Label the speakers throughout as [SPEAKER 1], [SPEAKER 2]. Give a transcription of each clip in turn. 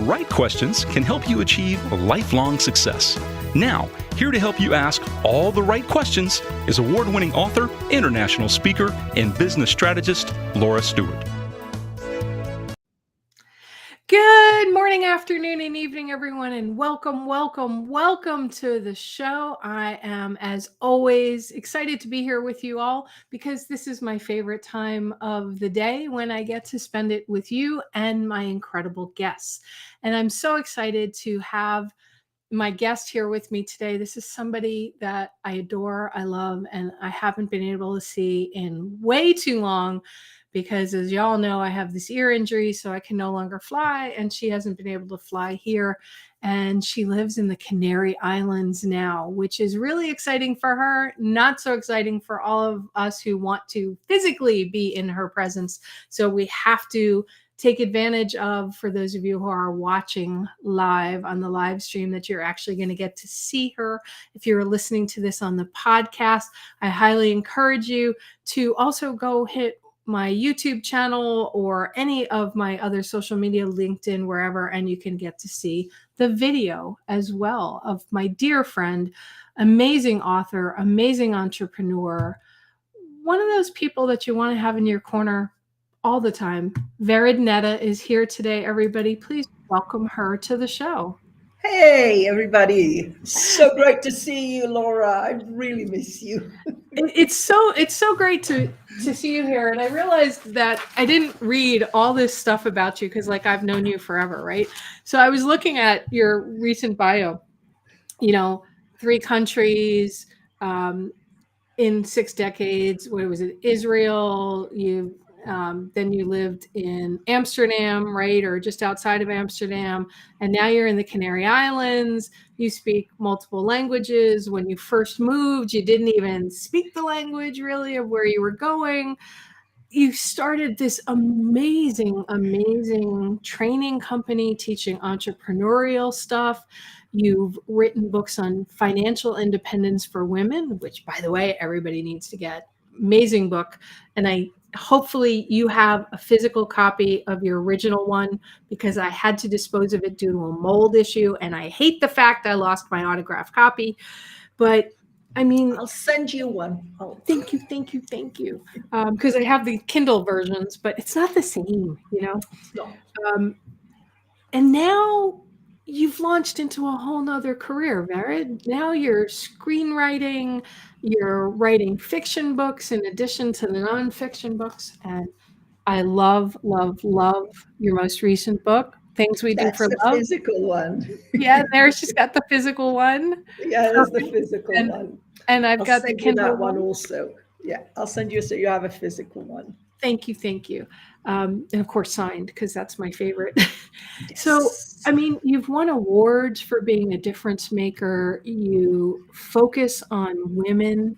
[SPEAKER 1] right questions can help you achieve lifelong success. Now, here to help you ask all the right questions is award-winning author, international speaker, and business strategist, Laura Stewart.
[SPEAKER 2] Good morning, afternoon, and evening, everyone, and welcome to the show. I am, as always, excited to be here with you all because this is my favorite time of the day when I get to spend it with you and my incredible guests. And I'm so excited to have my guest here with me today. This is somebody that I adore, I love, and I haven't been able to see in way too long because, as y'all know, I have this ear injury, so I can no longer fly, and she hasn't been able to fly here. And she lives in the Canary Islands now, which is really exciting for her, not so exciting for all of us who want to physically be in her presence. So we have to take advantage of, for those of you who are watching live on the live stream, that you're actually going to get to see her. If you're listening to this on the podcast, I highly encourage you to also go hit my YouTube channel or any of my other social media, LinkedIn, wherever, and you can get to see the video as well of my dear friend, amazing author, amazing entrepreneur, one of those people that you want to have in your corner all the time. Neta is here today, everybody. Please welcome her to the show.
[SPEAKER 3] Hey, everybody. So great to see you, Laura. I really miss you.
[SPEAKER 2] It's so great to see you here. And I realized that I didn't read all this stuff about you because, like, I've known you forever, right? So I was looking at your recent bio, 3 countries, in 6 decades. What was it? Israel. Then you lived in Amsterdam, right? Or just outside of Amsterdam. And now you're in the Canary Islands. You speak multiple languages. When you first moved, you didn't even speak the language really of where you were going. You started this amazing training company teaching entrepreneurial stuff. You've written books on financial independence for women, which, by the way, everybody needs to get. Amazing book. And hopefully you have a physical copy of your original one because I had to dispose of it due to a mold issue. And I hate the fact I lost my autographed copy. But I mean,
[SPEAKER 3] I'll send you one.
[SPEAKER 2] Oh, thank you. Because I have the Kindle versions, but it's not the same,
[SPEAKER 3] No.
[SPEAKER 2] And now you've launched into a whole nother career, Vered. Now you're screenwriting, you're writing fiction books in addition to the nonfiction books. And I love your most recent book, Things We Do for Love.
[SPEAKER 3] That's the physical one.
[SPEAKER 2] Yeah, there she's got the physical one.
[SPEAKER 3] Yeah, that's the physical one.
[SPEAKER 2] And I'll got the Kindle
[SPEAKER 3] that one also. Yeah, I'll send you so you have a physical one.
[SPEAKER 2] Thank you. And of course, signed, because that's my favorite. Yes. So, I mean, you've won awards for being a difference maker. You focus on women.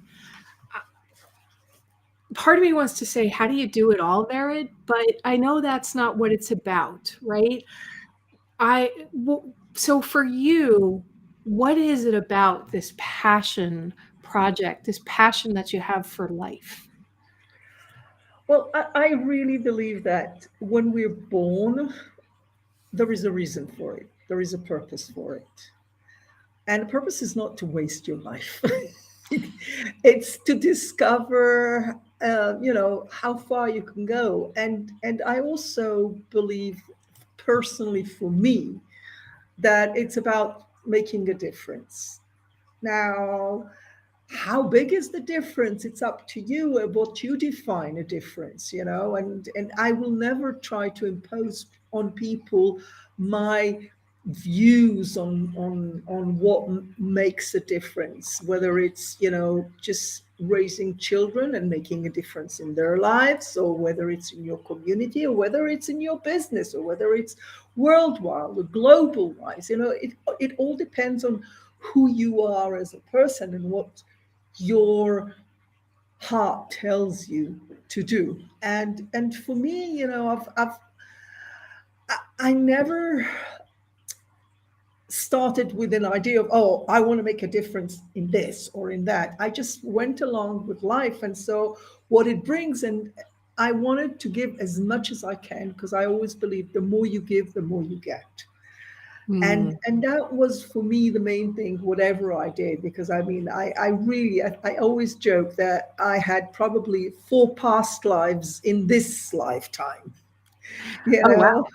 [SPEAKER 2] Part of me wants to say, how do you do it all, Vered? But I know that's not what it's about, right? So for you, what is it about this passion project, this passion that you have for life?
[SPEAKER 3] Well, I really believe that when we're born, there is a reason for it. There is a purpose for it. And the purpose is not to waste your life. It's to discover, how far you can go. And I also believe, personally for me, that it's about making a difference. Now, how big is the difference? It's up to you, what you define a difference, and I will never try to impose on people my views on what makes a difference, whether it's, just raising children and making a difference in their lives, or whether it's in your community, or whether it's in your business, or whether it's worldwide or global wise. It all depends on who you are as a person and what your heart tells you to do. And for me, I never started with an idea of, I want to make a difference in this or in that. I just went along with life and saw what it brings. And I wanted to give as much as I can, because I always believe the more you give, the more you get. And that was for me the main thing, whatever I did, because I mean, I always joke that I had probably 4 past lives in this lifetime, you
[SPEAKER 2] Oh, wow.
[SPEAKER 3] know.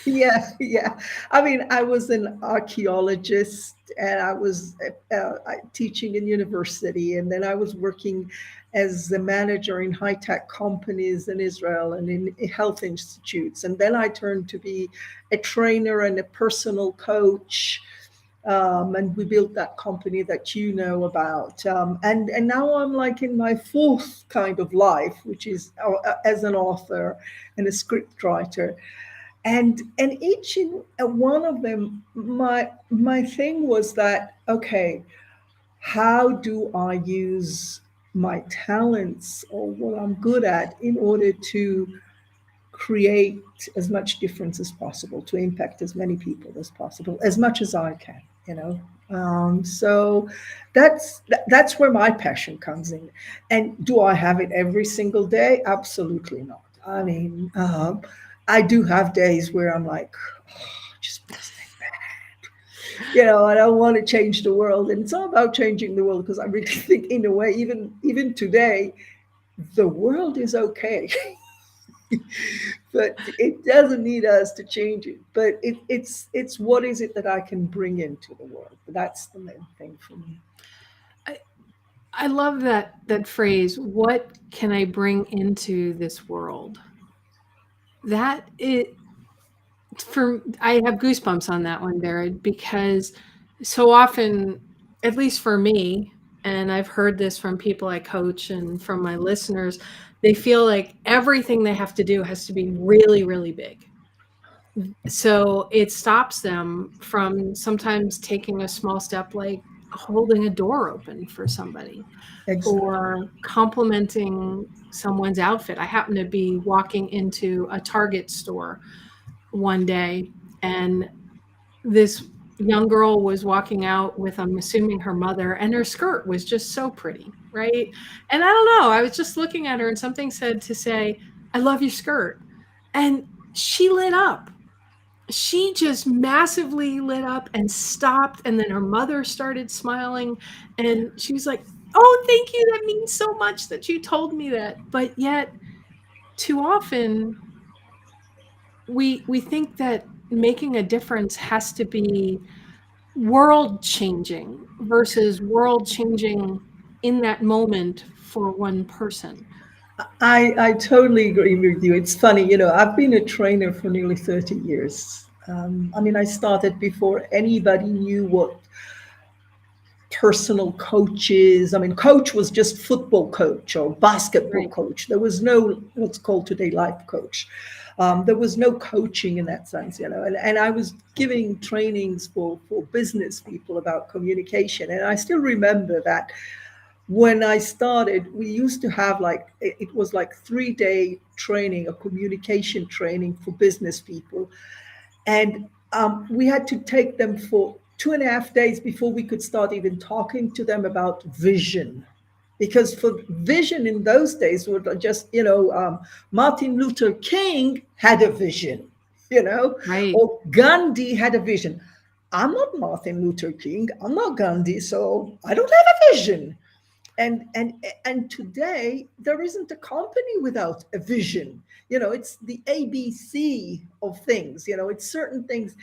[SPEAKER 3] Yeah, yeah. I mean, I was an archaeologist, and I was teaching in university, and then I was working as a manager in high-tech companies in Israel and in health institutes. And then I turned to be a trainer and a personal coach. And we built that company that you know about. And now I'm like in my fourth kind of life, which is as an author and a script writer. And each and one of them, my thing was that, okay, how do I use my talents or what I'm good at in order to create as much difference as possible, to impact as many people as possible, as much as I can, you know. So that's where my passion comes in. And do I have it every single day? Absolutely not. I mean, I do have days where I'm like, oh, just want to stay back. You know, I don't want to change the world, and it's all about changing the world, because I really think, in a way, even today, the world is okay. But it doesn't need us to change it. But it's what is it that I can bring into the world. That's the main thing for me.
[SPEAKER 2] I love that phrase. What can I bring into this world? That it for I have goosebumps on that one, Jared, because so often, at least for me, and I've heard this from people I coach and from my listeners, they feel like everything they have to do has to be really, really big. So it stops them from sometimes taking a small step, like holding a door open for somebody
[SPEAKER 3] Exactly.
[SPEAKER 2] or complimenting someone's outfit. I happen to be walking into a Target store one day, and this young girl was walking out with, I'm assuming, her mother, and her skirt was just so pretty, right? And I don't know, I was just looking at her and something said to say, I love your skirt. And she lit up. She just massively lit up and stopped. And then her mother started smiling. And she was like, oh, thank you. That means so much that you told me that. But yet, too often, we think that making a difference has to be world changing versus world changing in that moment for one person.
[SPEAKER 3] I totally agree with you. It's funny, you know, I've been a trainer for nearly 30 years. I mean, I started before anybody knew what personal coaches. I mean, coach was just football coach or basketball
[SPEAKER 2] Right.
[SPEAKER 3] coach. There was no what's called today life coach. There was no coaching in that sense, you know. And I was giving trainings for business people about communication. And I still remember that when I started, we used to have like, it was like 3 day training, a communication training for business people. And we had to take them for 2.5 days before we could start even talking to them about vision. Because for vision in those days were just, you know, Martin Luther King had a vision, you know,
[SPEAKER 2] Right.
[SPEAKER 3] or Gandhi had a vision. I'm not Martin Luther King. I'm not Gandhi, so I don't have a vision. And today there isn't a company without a vision. You know, it's the ABC of things. You know, it's certain things.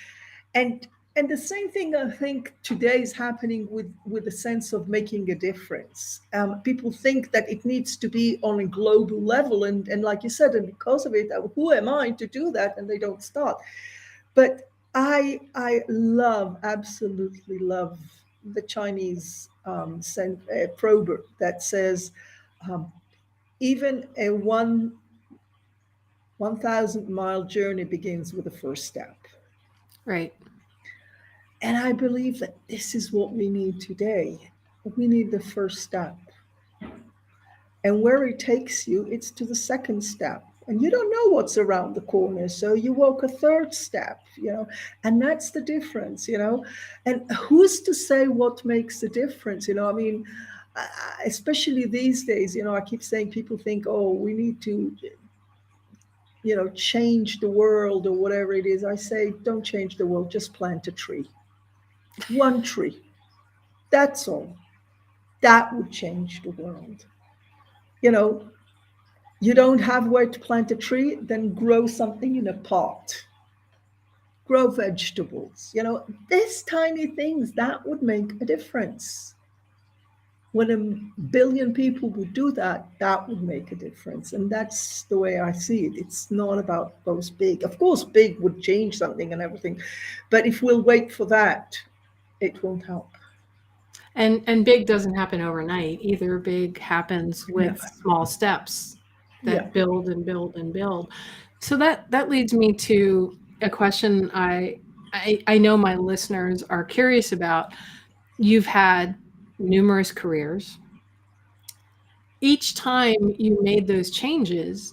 [SPEAKER 3] And and the same thing, I think, today is happening with a sense of making a difference. People think that it needs to be on a global level, and like you said, and because of it, who am I to do that? And they don't start. But I love, absolutely love the Chinese proverb that says, um, even a 1,000-mile journey begins with the first step.
[SPEAKER 2] Right.
[SPEAKER 3] And I believe that this is what we need today. We need the first step. And where it takes you, it's to the second step. And you don't know what's around the corner. So you walk a third step, you know, and that's the difference, you know. And who's to say what makes the difference? You know, I mean, especially these days, you know, I keep saying people think, oh, we need to change the world or whatever it is, I say, don't change the world, just plant a tree. One tree. That's all. That would change the world. You know, you don't have where to plant a tree, then grow something in a pot. Grow vegetables. These tiny things that would make a difference. When 1 billion people would do that, that would make a difference. And that's the way I see it. It's not about those big. Of course, big would change something and everything. But if we'll wait for that, it won't help.
[SPEAKER 2] And big doesn't happen overnight either. Big happens with small steps that build and build and build. So that leads me to a question I know my listeners are curious about. You've had numerous careers. Each time you made those changes,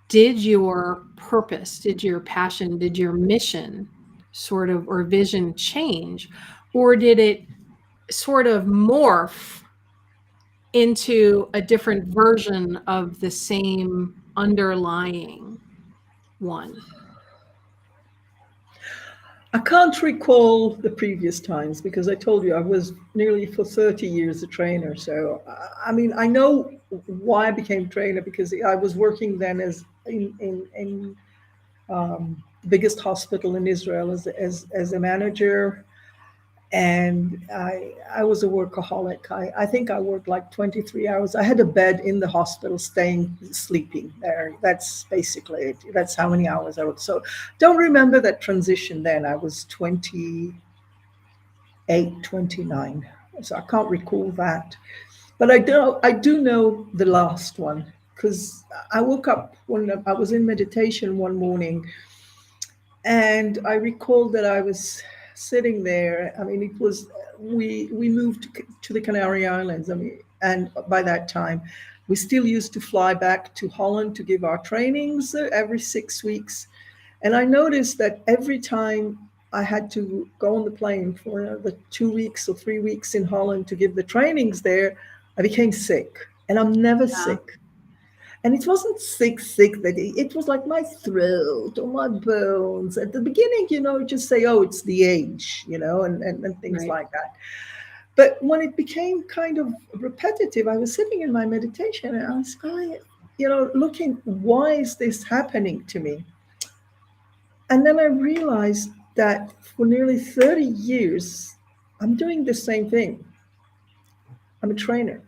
[SPEAKER 2] did your purpose, did your passion, did your mission sort of, or vision change? Or did it sort of morph into a different version of the same underlying one?
[SPEAKER 3] I can't recall the previous times because I told you I was nearly for 30 years a trainer. So, I mean, I know why I became trainer because I was working then as in the biggest hospital in Israel as a manager. And I was a workaholic. I think I worked like 23 hours. I had a bed in the hospital, sleeping there. That's basically it. That's how many hours I worked. So don't remember that transition then. I was 28, 29. So I can't recall that. But I do know the last one because I woke up when I was in meditation one morning and I recalled that I was sitting there. I mean, it was we moved to the Canary Islands. I mean, and by that time, we still used to fly back to Holland to give our trainings every 6 weeks. And I noticed that every time I had to go on the plane for the 2 weeks or 3 weeks in Holland to give the trainings there, I became sick. And I'm never sick. And it wasn't sick that it was like my throat or my bones. At the beginning, just say, oh, it's the age, and things like that. But when it became kind of repetitive, I was sitting in my meditation and I was looking, why is this happening to me? And then I realized that for nearly 30 years, I'm doing the same thing. I'm a trainer,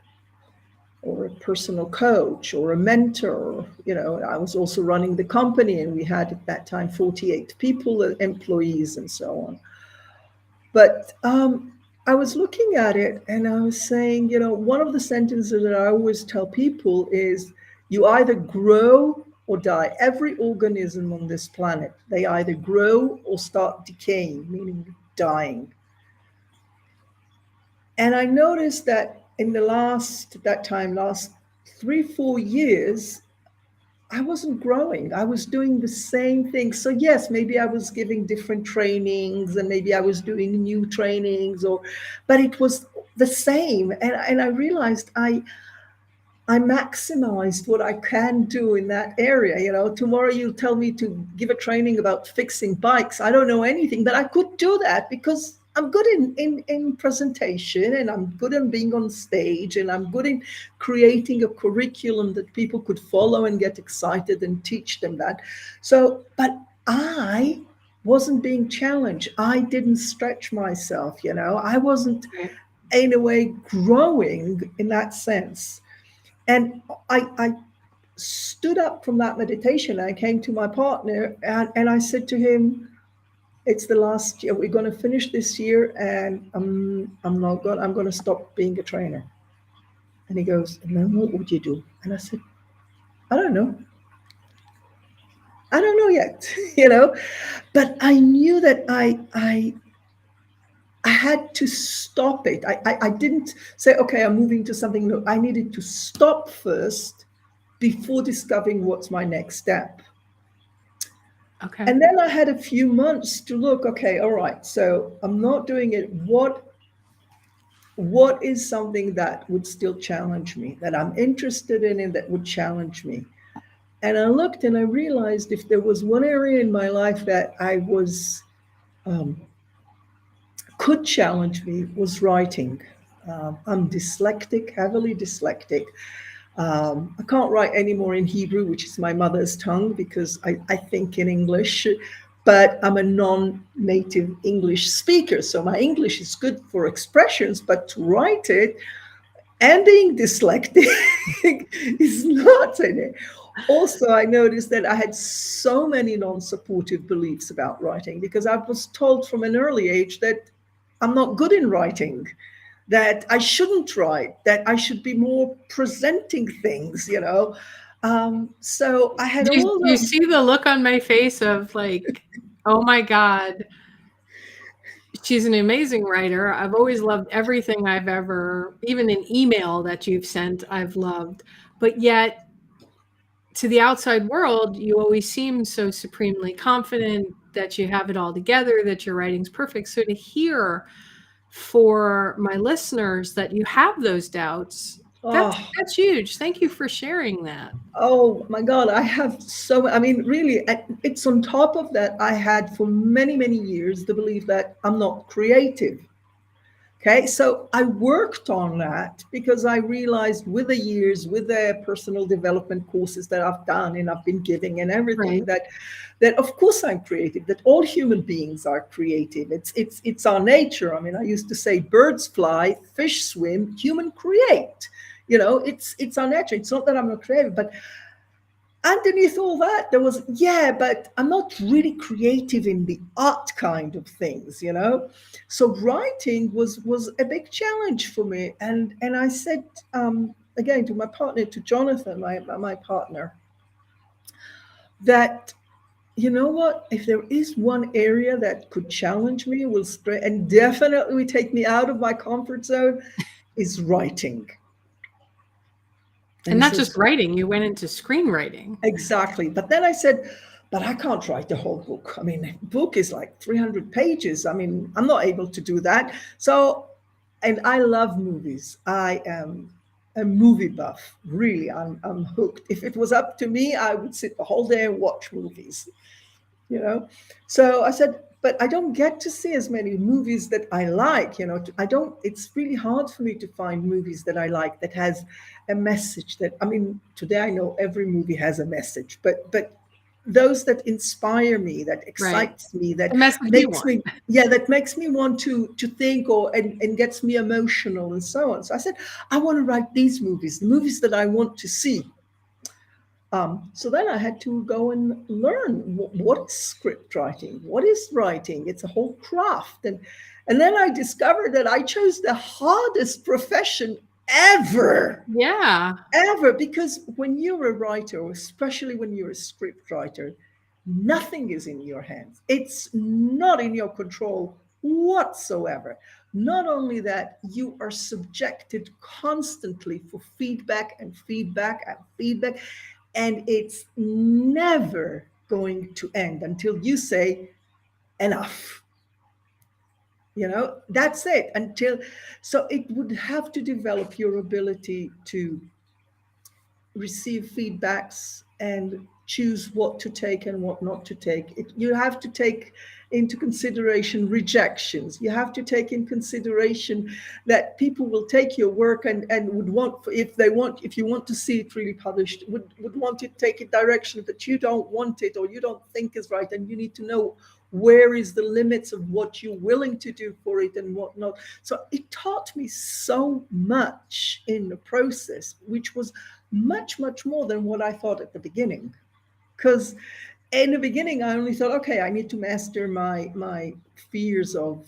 [SPEAKER 3] or a personal coach, or a mentor. I was also running the company, and we had at that time 48 people, employees, and so on. But I was looking at it, and I was saying, one of the sentences that I always tell people is, you either grow or die. Every organism on this planet, they either grow or start decaying, meaning dying. And I noticed that in the last 3-4 years, I wasn't growing. I was doing the same thing. So yes, maybe I was giving different trainings and maybe I was doing new trainings, but it was the same. And I realized I maximized what I can do in that area. Tomorrow you tell me to give a training about fixing bikes. I don't know anything, but I could do that because I'm good in presentation, and I'm good in being on stage, and I'm good in creating a curriculum that people could follow and get excited and teach them that. So, but I wasn't being challenged. I didn't stretch myself, I wasn't in a way growing in that sense. And I stood up from that meditation. I came to my partner and I said to him, it's the last year. We're going to finish this year, and I'm going to stop being a trainer. And he goes, no, what would you do? And I said, I don't know. I don't know yet, but I knew that I had to stop it. I didn't say, okay, I'm moving to something new. I needed to stop first before discovering what's my next step. Okay. And then I had a few months to look, okay, all right, so I'm not doing it. What is something that would still challenge me, that I'm interested in and that would challenge me? And I looked and I realized if there was one area in my life that um, could challenge me was writing. I'm dyslexic, heavily dyslexic. I can't write anymore in Hebrew, which is my mother's tongue, because I think in English, but I'm a non-native English speaker. So my English is good for expressions, but to write it, and being dyslexic is not in it. Also, I noticed that I had so many non-supportive beliefs about writing because I was told from an early age that I'm not good in writing, that I shouldn't write, that I should be more presenting things. So I had all
[SPEAKER 2] You
[SPEAKER 3] the.
[SPEAKER 2] see the look on my face of like, oh my God, she's an amazing writer. I've always loved everything I've ever, even an email that you've sent, I've loved. But yet, to the outside world, you always seem so supremely confident that you have it all together, that your writing's perfect. So to hear for my listeners that you have those doubts,
[SPEAKER 3] Oh,
[SPEAKER 2] that's huge. Thank you for sharing that.
[SPEAKER 3] oh my God, I have I mean, really, it's on top of that, I had for many, many years the belief that I'm not creative. Okay, so I worked on that because I realized with the years, with the personal development courses that I've done and I've been giving and everything,
[SPEAKER 2] Right.
[SPEAKER 3] that of course I'm creative, that all human beings are creative. It's our nature. I mean, I used to say birds fly, fish swim, human create. It's our nature. It's not that I'm not creative, but underneath all that there was, yeah, but I'm not really creative in the art kind of things. So writing was a big challenge for me, and I said, again, to my partner, to Jonathan, my partner, that, you know what, if there is one area that could challenge me, will spread and definitely take me out of my comfort zone, is writing. And
[SPEAKER 2] And
[SPEAKER 3] he
[SPEAKER 2] not just
[SPEAKER 3] says,
[SPEAKER 2] writing, you went into screenwriting.
[SPEAKER 3] exactly. But then I said, but I can't write the whole book. I mean, a book is like 300 pages. I mean, I'm not able to do that. So, and I love movies. I am a movie buff. Really, I'm hooked. If it was up to me, I would sit the whole day and watch movies you know so I said, but I don't get to see as many movies that I like. I don't It's really hard for me to find movies that I like that has a message. That, I mean, today I know every movie has a message, but those that inspire me, that
[SPEAKER 2] Right.
[SPEAKER 3] excites me, that
[SPEAKER 2] The message you
[SPEAKER 3] makes
[SPEAKER 2] want.
[SPEAKER 3] me, yeah, that makes me want to think, or and gets me emotional and so on. So I said, I want to write these movies, the movies that I want to see. So then I had to go and learn what is script writing, what is writing. It's a whole craft, and then I discovered that I chose the hardest profession ever,
[SPEAKER 2] Yeah.
[SPEAKER 3] ever, because when you're a writer, especially when you're a script writer, nothing is in your hands. It's not in your control whatsoever. Not only that, you are subjected constantly for feedback and feedback and feedback, and it's never going to end until you say enough. That's it. Until So it would have to develop your ability to receive feedbacks and choose what to take and what not to take. You have to take into consideration rejections. You have to take in consideration that people will take your work and would want, if you want to see it really published, would want to take a direction that you don't want it or you don't think is right, and you need to know where is the limits of what you're willing to do for it and what not. So it taught me so much in the process, which was much, much more than what I thought at the beginning. Because in the beginning, I only thought, okay, I need to master my fears of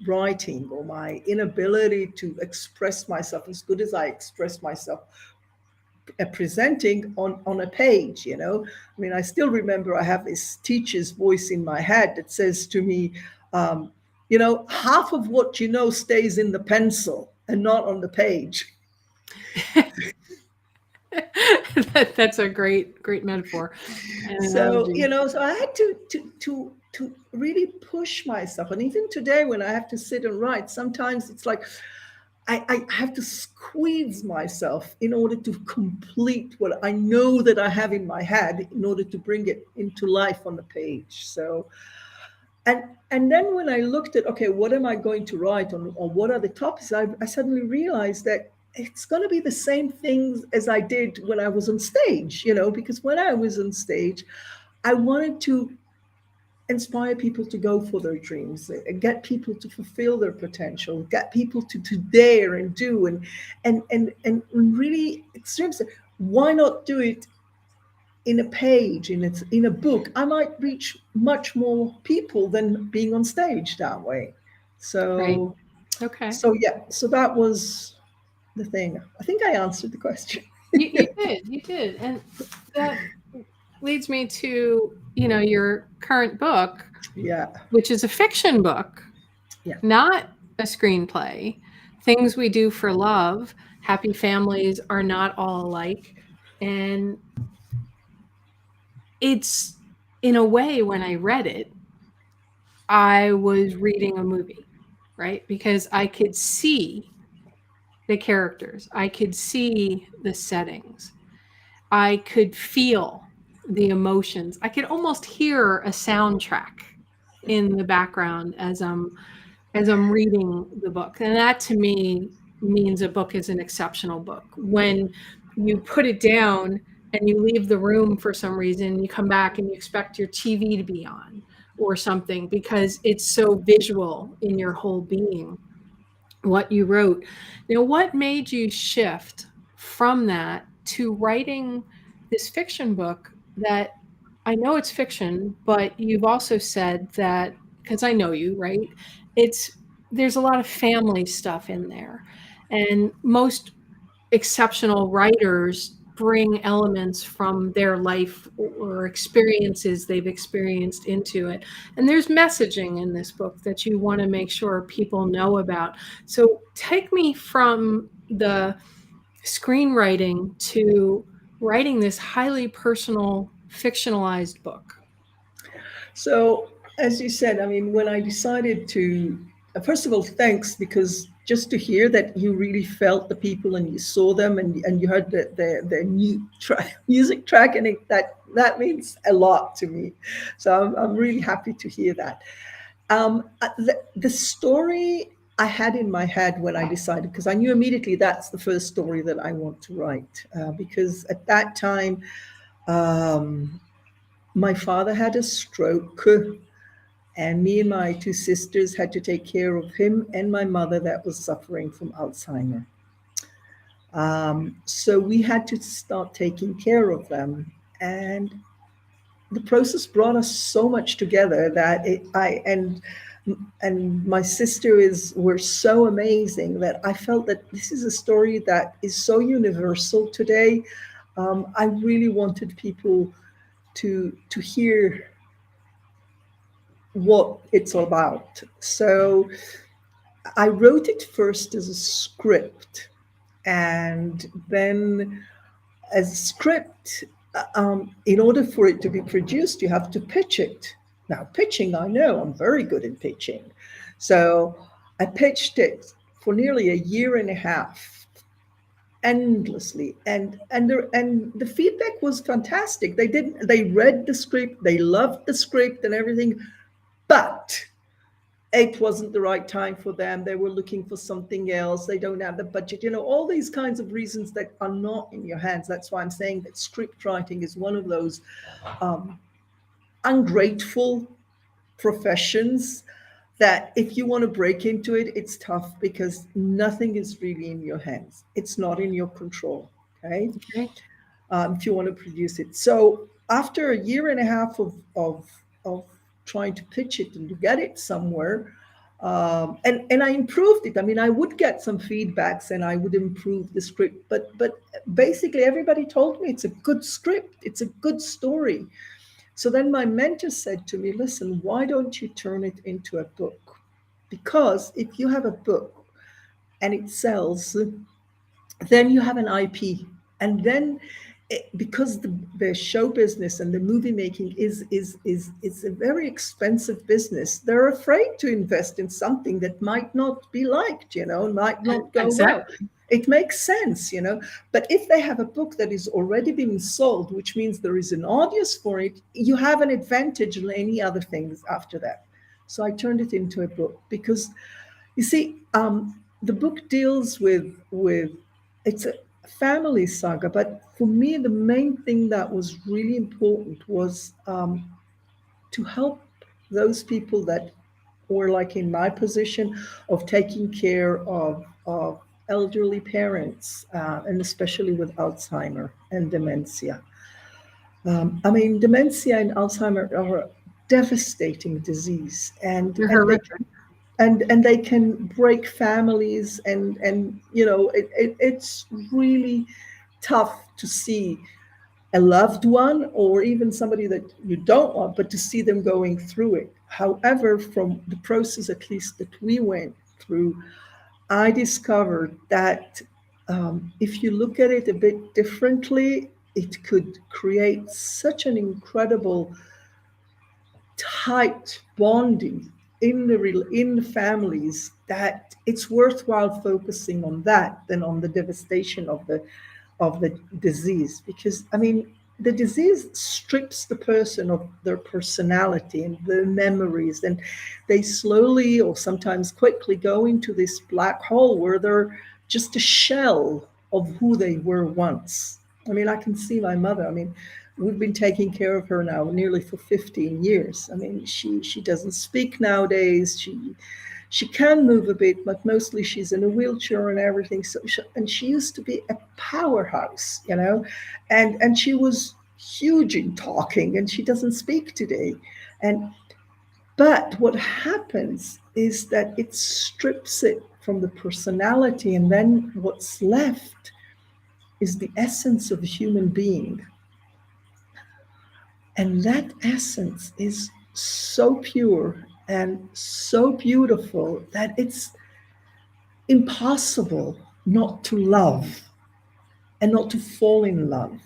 [SPEAKER 3] writing, or my inability to express myself as good as I express myself presenting on a page. I mean, I still remember I have this teacher's voice in my head that says to me, half of what you know stays in the pencil and not on the page.
[SPEAKER 2] That's a great metaphor and
[SPEAKER 3] So,
[SPEAKER 2] analogy.
[SPEAKER 3] so I had to really push myself. And even today, when I have to sit and write, sometimes it's like I have to squeeze myself in order to complete what I know that I have in my head in order to bring it into life on the page. So, and then when I looked at, okay, what am I going to write on, or what are the topics, I suddenly realized that it's going to be the same things as I did when I was on stage, because when I was on stage, I wanted to inspire people to go for their dreams, get people to fulfill their potential, get people to dare and do and really extreme stuff. Why not do it in a page, in a book? I might reach much more people than being on stage that way.
[SPEAKER 2] Right.
[SPEAKER 3] So
[SPEAKER 2] Okay.
[SPEAKER 3] so that was the thing. I think I answered the question.
[SPEAKER 2] You did. And that leads me to, your current book,
[SPEAKER 3] Yeah.
[SPEAKER 2] which is a fiction book,
[SPEAKER 3] Yeah.
[SPEAKER 2] not a screenplay. Things We Do for Love, Happy Families Are Not All Alike. And it's, in a way, when I read it, I was reading a movie, right? Because I could see the characters, I could see the settings, I could feel the emotions. I could almost hear a soundtrack in the background as I'm reading the book. And that to me means a book is an exceptional book. When you put it down and you leave the room for some reason, you come back and you expect your TV to be on or something because it's so visual in your whole being, what you wrote. What made you shift from that to writing this fiction book that I know it's fiction, but you've also said that, because I know you, right? There's a lot of family stuff in there. And most exceptional writers bring elements from their life or experiences they've experienced into it. And there's messaging in this book that you want to make sure people know about. So take me from the screenwriting to writing this highly personal, fictionalized book.
[SPEAKER 3] So, as you said, I mean, when I decided to, first of all, thanks, because just to hear that you really felt the people and you saw them and you heard the new music track, and that means a lot to me. So I'm really happy to hear that. The story I had in my head when I decided, because I knew immediately that's the first story that I want to write, because at that time, um, my father had a stroke, and me and my two sisters had to take care of him and my mother that was suffering from Alzheimer. So we had to start taking care of them. And the process brought us so much together that and my sister were so amazing that I felt that this is a story that is so universal today. I really wanted people to hear what it's all about. So I wrote it first as a script, and then as a script, in order for it to be produced, you have to pitch it. Now, pitching, I know I'm very good at pitching. So I pitched it for nearly a year and a half, endlessly, and the feedback was fantastic. They read the script, they loved the script and everything, but it wasn't the right time for them. They were looking for something else. They don't have the budget, all these kinds of reasons that are not in your hands. That's why I'm saying that script writing is one of those ungrateful professions that if you want to break into it, it's tough because nothing is really in your hands. It's not in your control. Okay.
[SPEAKER 2] Okay.
[SPEAKER 3] If you want to produce it. So after a year and a half of trying to pitch it and to get it somewhere, and I improved it. I mean, I would get some feedbacks and I would improve the script, but basically everybody told me it's a good script, it's a good story. So then my mentor said to me, listen, why don't you turn it into a book? Because if you have a book and it sells, then you have an IP. And then because the show business and the movie making is a very expensive business, they're afraid to invest in something that might not be liked, might not go well.
[SPEAKER 2] Exactly.
[SPEAKER 3] It makes sense. But if they have a book that is already being sold, which means there is an audience for it, you have an advantage on any other things after that. So I turned it into a book because, you see, the book deals with it's a family saga, but for me, the main thing that was really important was to help those people that were like in my position of taking care of elderly parents, and especially with Alzheimer and dementia. I mean, dementia and Alzheimer are a devastating disease, and
[SPEAKER 2] They're
[SPEAKER 3] and they
[SPEAKER 2] horrific.
[SPEAKER 3] and they can break families, and it's really tough to see a loved one or even somebody that you don't want, but to see them going through it. However, from the process at least that we went through, I discovered that if you look at it a bit differently, it could create such an incredible tight bonding in the families that it's worthwhile focusing on that than on the devastation of the disease. Because I mean, the disease strips the person of their personality and their memories, and they slowly or sometimes quickly go into this black hole where they're just a shell of who they were once. I mean, I can see my mother. I mean, we've been taking care of her now nearly for 15 years. I mean, she doesn't speak nowadays. She can move a bit, but mostly she's in a wheelchair and everything. So and she used to be a powerhouse, and she was huge in talking, and she doesn't speak today. And but what happens is that it strips it from the personality, and then what's left is the essence of a human being. And that essence is so pure and so beautiful that it's impossible not to love and not to fall in love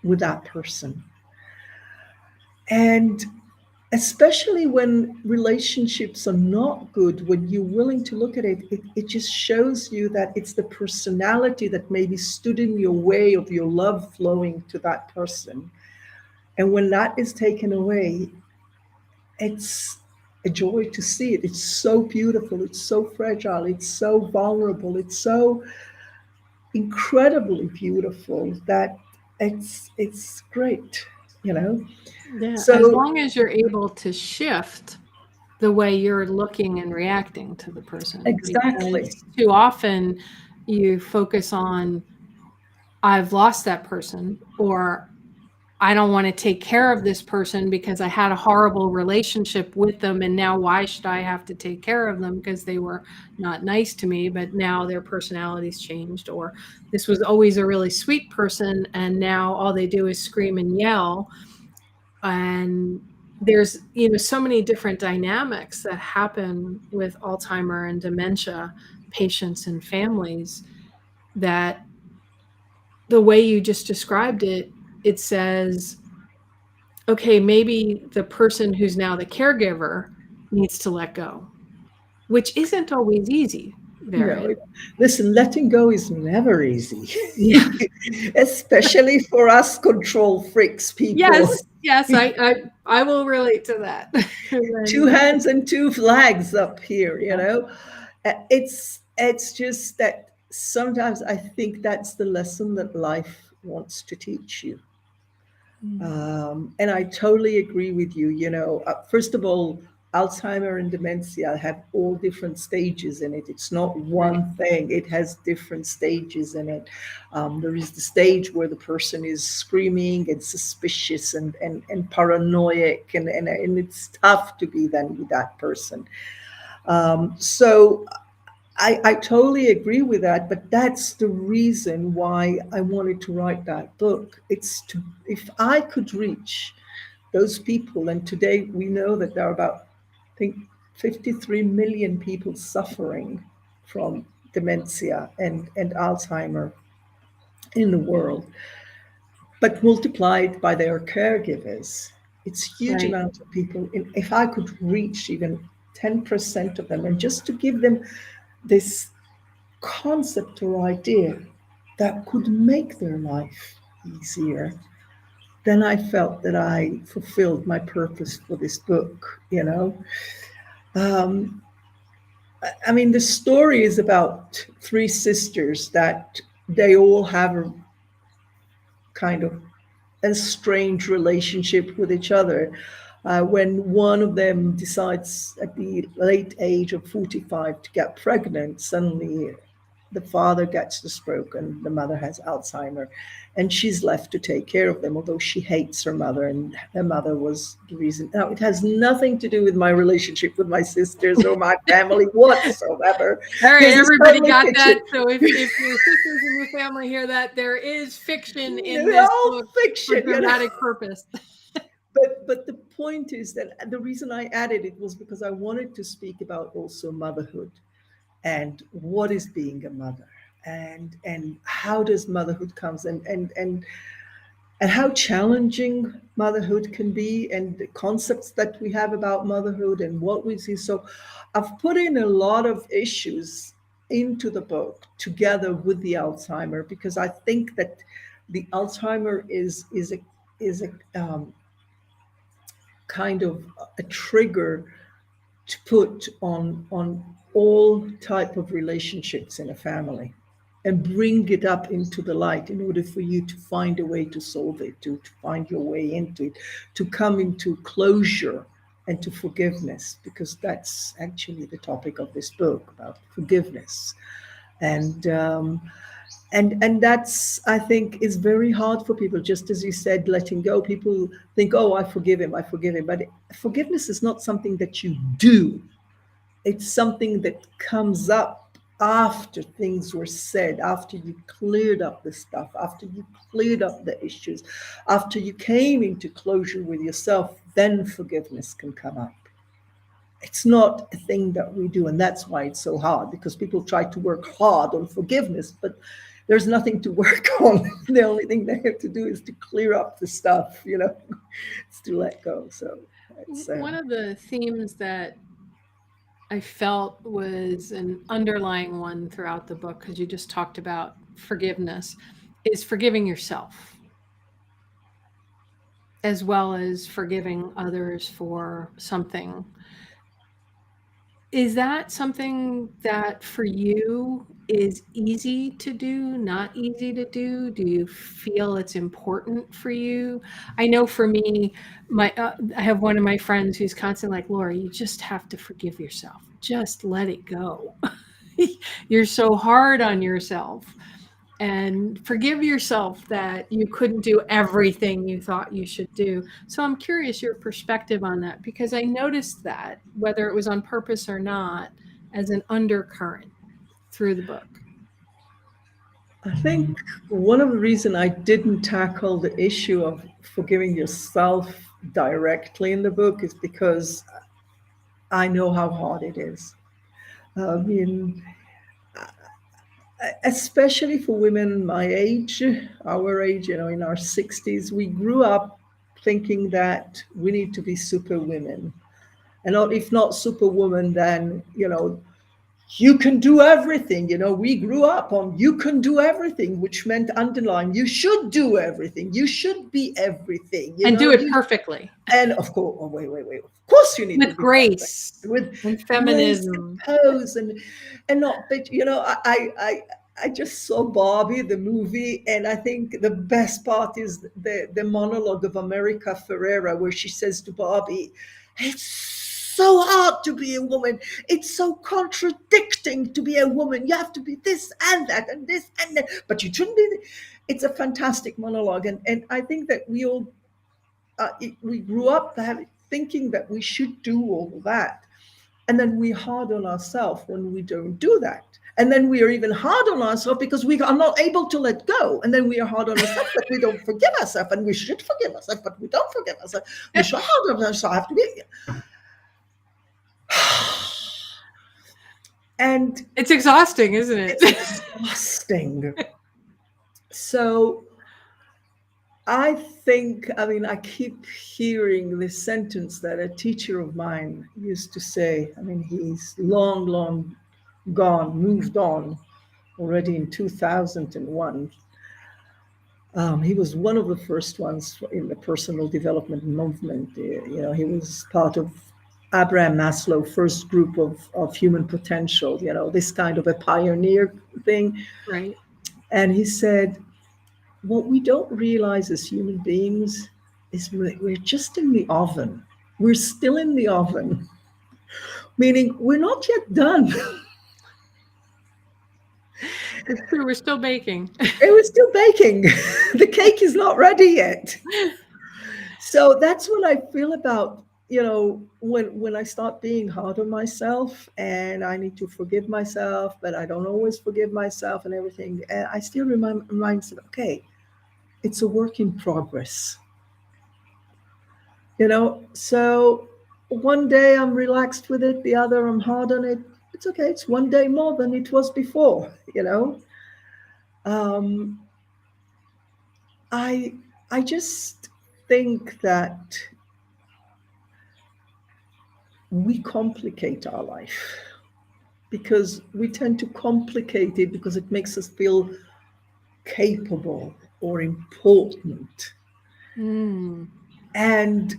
[SPEAKER 3] with that person. And especially when relationships are not good, when you're willing to look at it, it just shows you that it's the personality that maybe stood in your way of your love flowing to that person. And when that is taken away, it's a joy to see it. It's so beautiful. It's so fragile. It's so vulnerable. It's so incredibly beautiful that it's great.
[SPEAKER 2] Yeah. As
[SPEAKER 3] So
[SPEAKER 2] long as you're able to shift the way you're looking and reacting to the person,
[SPEAKER 3] exactly.
[SPEAKER 2] because too often you focus on, I've lost that person, or I don't want to take care of this person because I had a horrible relationship with them. And now why should I have to take care of them because they were not nice to me, but now their personality's changed? Or this was always a really sweet person and now all they do is scream and yell. And there's, so many different dynamics that happen with Alzheimer and dementia patients and families, that the way you just described it, it says, okay, maybe the person who's now the caregiver needs to let go, which isn't always easy,
[SPEAKER 3] No,
[SPEAKER 2] Varian.
[SPEAKER 3] listen, letting go is never easy,
[SPEAKER 2] Yeah.
[SPEAKER 3] especially for us control freaks people.
[SPEAKER 2] Yes, I will relate to that.
[SPEAKER 3] Two hands and two flags up here. It's just that sometimes I think that's the lesson that life wants to teach you. And I totally agree with you. First of all, Alzheimer and dementia have all different stages in it. It's not
[SPEAKER 2] Right.
[SPEAKER 3] one thing, it has different stages in it. There is the stage where the person is screaming and suspicious and paranoid, and it's tough to be then with that person. So I totally agree with that, but that's the reason why I wanted to write that book. If I could reach those people, and today we know that there are about, I think, 53 million people suffering from dementia and Alzheimer in the world. but multiplied by their caregivers, it's huge
[SPEAKER 2] Right.
[SPEAKER 3] amount of people. If I could reach even 10% of them, and just to give them this concept or idea that could make their life easier, then I felt that I fulfilled my purpose for this book, you know. Um, I mean, the story is about three sisters that they all have a kind of a strange relationship with each other. When one of them decides at the late age of 45 to get pregnant, suddenly the father gets the stroke and the mother has Alzheimer, and she's left to take care of them, although she hates her mother, and her mother was the reason. Now, it has nothing to do with my relationship with my sisters or my family whatsoever.
[SPEAKER 2] All right,
[SPEAKER 3] This is
[SPEAKER 2] everybody
[SPEAKER 3] totally
[SPEAKER 2] got
[SPEAKER 3] fiction.
[SPEAKER 2] that. So if your sisters in your family hear that, there is fiction in
[SPEAKER 3] They're
[SPEAKER 2] this
[SPEAKER 3] all
[SPEAKER 2] book for
[SPEAKER 3] fiction, you know.
[SPEAKER 2] dramatic purpose.
[SPEAKER 3] But the point is that the reason I added it was because I wanted to speak about also motherhood and what is being a mother, and how does motherhood comes, and how challenging motherhood can be, and the concepts that we have about motherhood and what we see. So I've put in a lot of issues into the book together with the Alzheimer, because I think that the Alzheimer is a kind of a trigger to put on all type of relationships in a family, and bring it up into the light in order for you to find a way to solve it, to find your way into it, to come into closure and to forgiveness, because that's actually the topic of this book, about forgiveness. And that's, I think, is very hard for people. Just as you said, letting go, people think, oh, I forgive him, I forgive him, but forgiveness is not something that you do. It's something that comes up after things were said, after you cleared up the stuff, after you cleared up the issues, after you came into closure with yourself, then forgiveness can come up. It's not a thing that we do, and that's why it's so hard, because people try to work hard on forgiveness, but there's nothing to work on. The only thing they have to do is to clear up the stuff, you know. It's to let go. So it's
[SPEAKER 2] One of the themes that I felt was an underlying one throughout the book, because you just talked about forgiveness, is forgiving yourself, as well as forgiving others for something. Is that something that for you is easy to do, not easy to do? Do you feel it's important for you? I know for me, I have one of my friends who's constantly like, Laura, you just have to forgive yourself. Just let it go. You're so hard on yourself. And forgive yourself that you couldn't do everything you thought you should do. So I'm curious your perspective on that, because I noticed that, whether it was on purpose or not, as an undercurrent through the book.
[SPEAKER 3] I think one of the reasons I didn't tackle the issue of forgiving yourself directly in the book is because I know how hard it is. I mean, especially for women my age, our age, you know, in our 60s, we grew up thinking that we need to be super women. And if not superwoman, then, you know, you can do everything. You know, we grew up on you can do everything, which meant underline, you should do everything. You should be everything, you
[SPEAKER 2] And
[SPEAKER 3] know.
[SPEAKER 2] do it perfectly.
[SPEAKER 3] And of course, oh, wait. Of course you need to
[SPEAKER 2] With
[SPEAKER 3] be perfect.
[SPEAKER 2] grace.
[SPEAKER 3] With
[SPEAKER 2] And
[SPEAKER 3] grace
[SPEAKER 2] feminism.
[SPEAKER 3] and pose and not, but you know, I just saw Barbie, the movie, and I think the best part is the monologue of America Ferrera, where she says to Barbie, it's so hard to be a woman. It's so contradicting to be a woman. You have to be this and that and this and that, but you shouldn't be. It's a fantastic monologue, and I think that we all we grew up thinking that we should do all of that, and then we're hard on ourselves when we don't do that. And then we are even hard on ourselves because we are not able to let go. And then we are hard on ourselves, but we don't forgive ourselves. And we should forgive ourselves, but we don't forgive ourselves. We should hard on ourselves. Have to be. And
[SPEAKER 2] it's exhausting, isn't it?
[SPEAKER 3] It's exhausting. So I think, I mean, I keep hearing this sentence that a teacher of mine used to say. I mean, he's long, long gone, moved on already in 2001. He was one of the first ones in the personal development movement. You know, he was part of Abraham Maslow first group of human potential, you know, this kind of a pioneer thing.
[SPEAKER 2] Right.
[SPEAKER 3] And he said, what we don't realize as human beings is we're just in the oven. We're still in the oven, meaning we're not yet done.
[SPEAKER 2] It's true. We're still baking.
[SPEAKER 3] And we're still baking. The cake is not ready yet. So that's what I feel about, you know, when I start being hard on myself and I need to forgive myself, but I don't always forgive myself and everything. And I still remind myself, okay, it's a work in progress. You know, so one day I'm relaxed with it, the other I'm hard on it. It's okay. It's one day more than it was before, you know. Um, I I just think that we complicate our life because we tend to complicate it because it makes us feel capable or important.
[SPEAKER 2] Mm.
[SPEAKER 3] And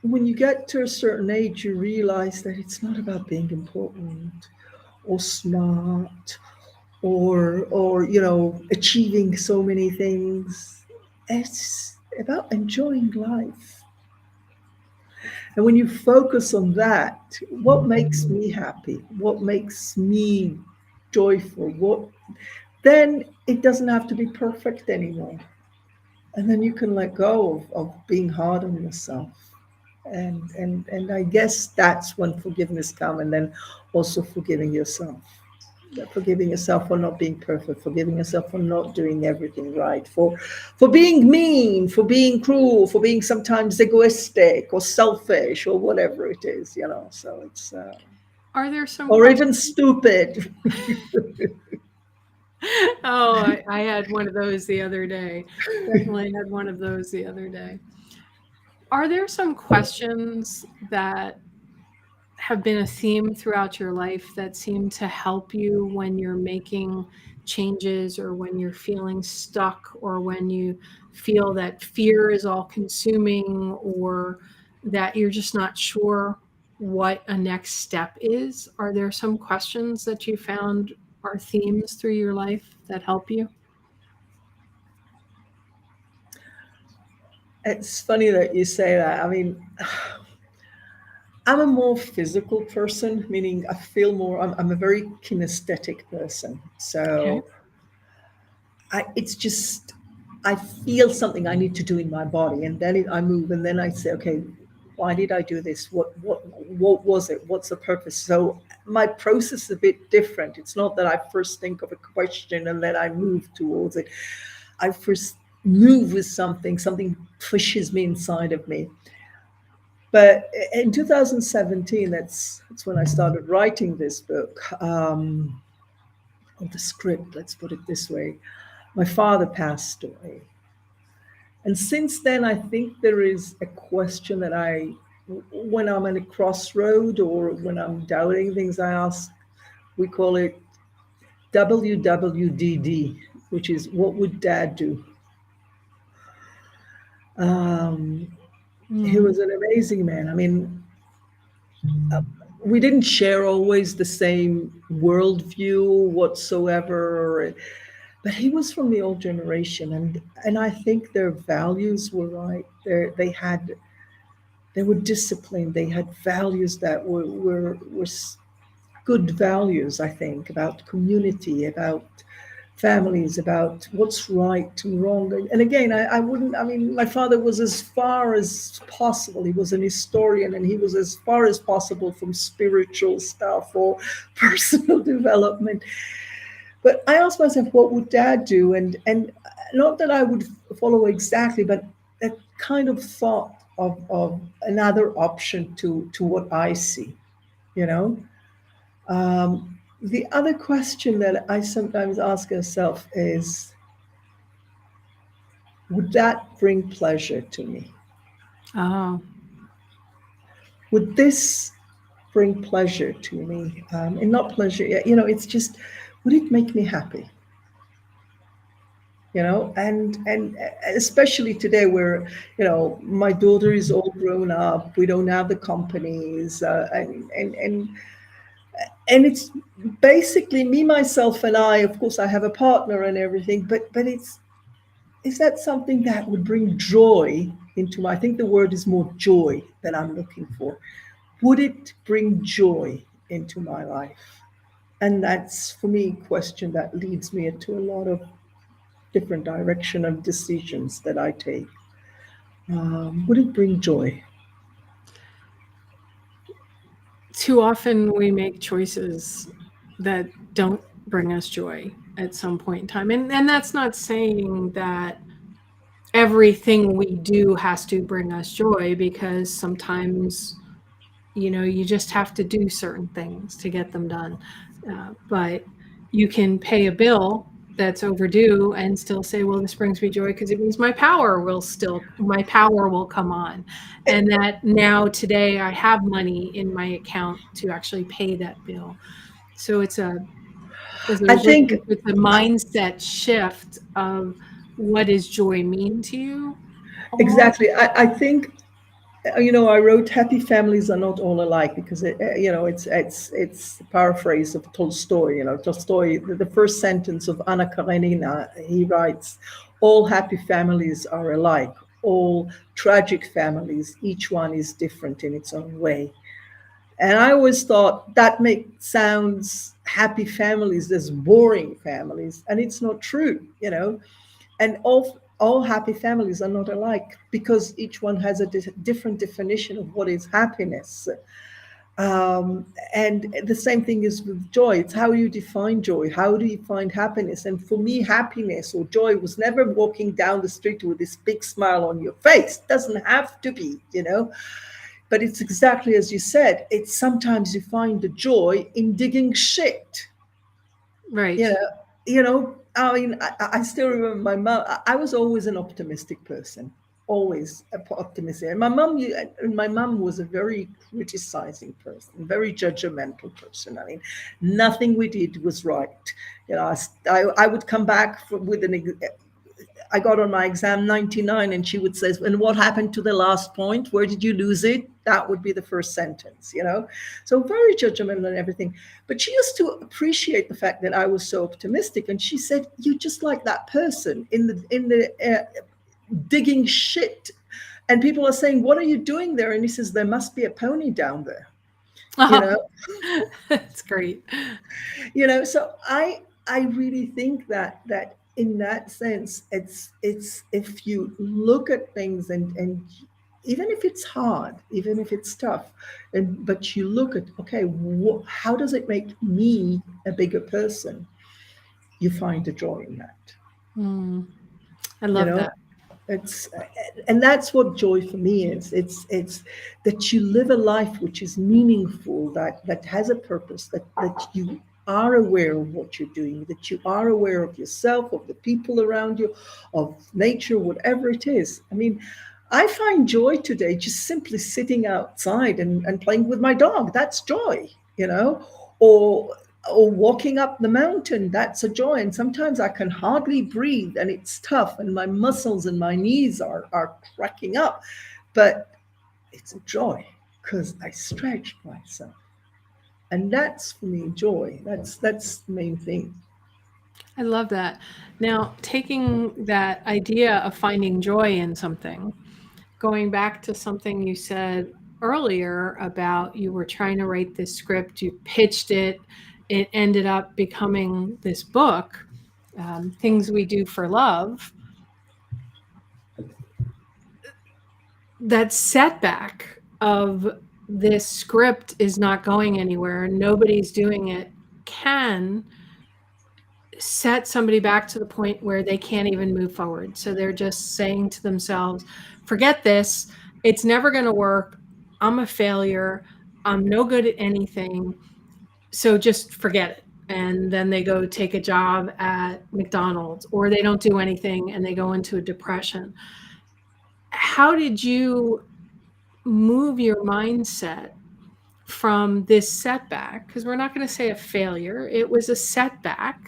[SPEAKER 3] when you get to a certain age, you realize that it's not about being important or smart or you know achieving so many things. It's about enjoying life. And when you focus on that, what makes me happy, what makes me joyful, what then it doesn't have to be perfect anymore. And then you can let go of being hard on yourself. And I guess that's when forgiveness comes, and then also forgiving yourself. Forgiving yourself for not being perfect, forgiving yourself for not doing everything right, for being mean, for being cruel, for being sometimes egoistic or selfish or whatever it is, you know. So it's
[SPEAKER 2] Are there some
[SPEAKER 3] or
[SPEAKER 2] questions?
[SPEAKER 3] even stupid.
[SPEAKER 2] Oh, I had one of those the other day. Definitely had one of those the other day. Are there some questions that have been a theme throughout your life that seem to help you when you're making changes or when you're feeling stuck or when you feel that fear is all consuming or that you're just not sure what a next step is? Are there some questions that you found are themes through your life that help you?
[SPEAKER 3] It's funny that you say that. I mean, I'm a more physical person, meaning I feel more, I'm a very kinesthetic person.
[SPEAKER 2] Okay.
[SPEAKER 3] So it's just, I feel something I need to do in my body, and then I move, and then I say, okay, why did I do this? What was it? What's the purpose? So my process is a bit different. It's not that I first think of a question and then I move towards it. I first move with something, something pushes me inside of me. But in 2017, that's when I started writing this book, or the script, let's put it this way. My father passed away. And since then, I think there is a question that when I'm at a crossroad or when I'm doubting things, I ask, we call it WWDD, which is what would dad do? Um, he
[SPEAKER 2] Mm.
[SPEAKER 3] was an amazing man. I mean, uh, we didn't share always the same worldview whatsoever, but he was from the old generation, and I think their values were right. They were disciplined. They had values that were good values. I think about community, about families, about what's right and wrong. And again, I wouldn't. I mean, my father was as far as possible. He was an historian, and he was as far as possible from spiritual stuff or personal development. But I asked myself, what would dad do? And not that I would follow exactly, but that kind of thought of another option to what I see, you know? The other question that I sometimes ask myself is, would that bring pleasure to me?
[SPEAKER 2] Oh,
[SPEAKER 3] Would this bring pleasure to me? And not pleasure, it's just, would it make me happy? And especially today where, my daughter is all grown up, we don't have the companies, and it's basically me, myself, and I. Of course, I have a partner and everything, but is that something that would bring joy into my? I think the word is more joy that I'm looking for. Would it bring joy into my life? And that's for me a question that leads me into a lot of different direction of decisions that I take. Would it bring joy?
[SPEAKER 2] too often we make choices that don't bring us joy at some point in time. And that's not saying that everything we do has to bring us joy, because sometimes, you just have to do certain things to get them done. But you can pay a bill that's overdue and still say, well, this brings me joy because it means my power will come on. And that now today I have money in my account to actually pay that bill. So it's a
[SPEAKER 3] I think
[SPEAKER 2] it's a mindset shift of what does joy mean to you almost.
[SPEAKER 3] exactly. I think I wrote "Happy families are not all alike" because it's a paraphrase of Tolstoy. Tolstoy, the first sentence of Anna Karenina, he writes, "All happy families are alike. All tragic families, each one is different in its own way." And I always thought that makes sounds happy families as boring families, and it's not true. And all happy families are not alike because each one has a different definition of what is happiness. And the same thing is with joy. It's how you define joy. How do you find happiness? And for me, happiness or joy was never walking down the street with this big smile on your face. Doesn't have to be. But it's exactly as you said. It's sometimes you find the joy in digging shit.
[SPEAKER 2] Right.
[SPEAKER 3] you know I mean, I still remember my mom. I was always an optimistic person, always optimistic. And my mom was a very criticizing person, very judgmental person. I mean, nothing we did was right. I would come back with I got on my exam 99, and she would say, "And what happened to the last point? Where did you lose it?" That would be the first sentence. So very judgmental and everything. But she used to appreciate the fact that I was so optimistic. And she said, "You just like that person in the digging shit. And people are saying, 'What are you doing there?' And he says, 'There must be a pony down there.'" You know,
[SPEAKER 2] That's great.
[SPEAKER 3] so I really think that in that sense, it's if you look at things, and even if it's hard, even if it's tough, but you look at, okay, how does it make me a bigger person? You find the joy in that.
[SPEAKER 2] Mm, I
[SPEAKER 3] you
[SPEAKER 2] love
[SPEAKER 3] know
[SPEAKER 2] that.
[SPEAKER 3] it's and that's what joy for me is. It's that you live a life which is meaningful, that has a purpose, that you are aware of what you're doing, that you are aware of yourself, of the people around you, of nature, whatever it is. I mean, I find joy today just simply sitting outside and playing with my dog. That's joy. Or walking up the mountain. That's a joy. And sometimes I can hardly breathe and it's tough and my muscles and my knees are cracking up. But it's a joy because I stretched myself. And that's for me joy. That's the main thing.
[SPEAKER 2] I love that. Now, taking that idea of finding joy in something, going back to something you said earlier about you were trying to write this script, you pitched it, it ended up becoming this book, Things We Do for Love. That setback of this script is not going anywhere, nobody's doing it, can set somebody back to the point where they can't even move forward. So they're just saying to themselves, forget this. It's never going to work. I'm a failure. I'm no good at anything. So just forget it. and then they go take a job at McDonald's, or they don't do anything and they go into a depression. How did you move your mindset from this setback? Because we're not going to say a failure, it was a setback.